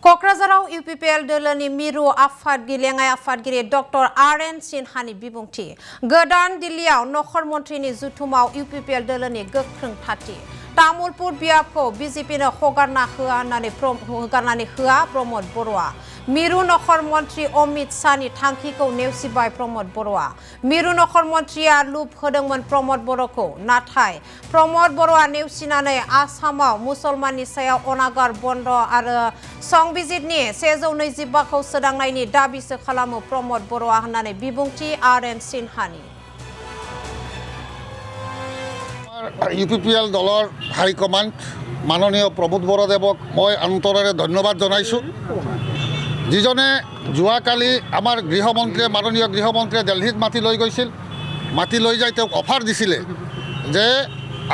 क'क्राझाराव इउपिपिएल दोलोनि मिरु आफादगिरि लेङाइ आफादगिरि डक्टर आर.एन. सिन्हानि बिबुंथि गोदान दिल्लीयाव नखर मन्थ्रिनि जुथुमाव इउपिपिएल दोलोनि गोख्रों थाथि तामुलपुर बियाबखौ बीजेपीनो हगारनानै होआ प्रमोद बर'आ मिरु नखर मन्थ्रि अमित शाहनि थांखिखौ नेवसिबाय प्रमोद बर'आ मिरु नखर मन्थ्रिया लुप होदोंमोन प्रमोद बर'खौ नाथाय प्रमोद बर'आ नेवसिनानै आसामाव मुसलमाननि सायाव अनागार बन्द आरो संबिजितनि 125खौ सोदांनायनि दाबिसो खालामो प्रमोद बर'आ होननानै बिबुंथि आर.एन. सिन्हानि ইউপিপিএল দলৰ হাইকমাণ্ড মাননীয় প্ৰমোদ বৰদেৱক মই অন্তৰেৰে ধন্যবাদ জনাইছোঁ যিজনে যোৱাকালি আমাৰ গৃহমন্ত্ৰীয়ে মাননীয় গৃহমন্ত্ৰীয়ে দিল্লীত মাতি লৈ গৈছিল মাতি লৈ যাই তেওঁক অফাৰ দিছিলে যে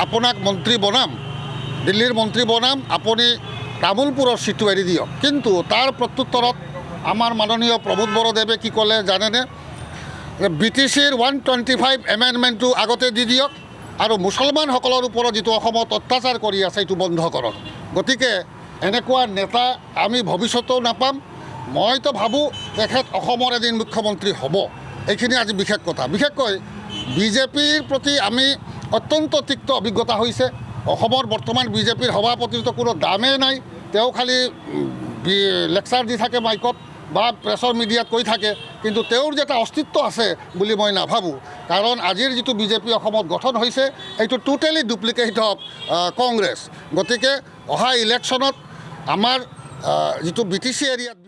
আপোনাক মন্ত্ৰী বনাম দিল্লীৰ মন্ত্ৰী বনাম আপুনি তামুলপুৰৰ সিটটো এৰি দিয়ক কিন্তু তাৰ প্ৰত্যুত্তৰত আমাৰ মাননীয় প্ৰমোদ বৰদেৱে কি ক'লে জানেনে BTCৰ 125 এমেণ্ডমেণ্টটো আগতে দি দিয়ক আৰু মুছলমানসকলৰ ওপৰত যিটো অসমত অত্যাচাৰ কৰি আছে এইটো বন্ধ কৰক গতিকে এনেকুৱা নেতা আমি ভৱিষ্যতেও নাপাম মইতো ভাবোঁ তেখেত অসমৰ এদিন মুখ্যমন্ত্ৰী হ'ব এইখিনি আজি বিশেষ কথা বিশেষকৈ বিজেপিৰ প্ৰতি আমি অত্যন্ত তিক্ত অভিজ্ঞতা হৈছে অসমৰ বৰ্তমান বিজেপিৰ সভাপতিৰ তো কোনো দামেই নাই তেওঁ খালি লেকচাৰ দি থাকে মাইকত বা প্ৰেছৰ মিডিয়াত কৈ থাকে কিন্তু তেওঁৰ যে এটা অস্তিত্ব আছে বুলি মই নাভাবোঁ কাৰণ আজিৰ যিটো বিজেপি অসমত গঠন হৈছে এইটো টোটেলি ডুপ্লিকেট অফ কংগ্ৰেছ গতিকে অহা ইলেকশ্যনত আমাৰ যিটো BTC এৰিয়াত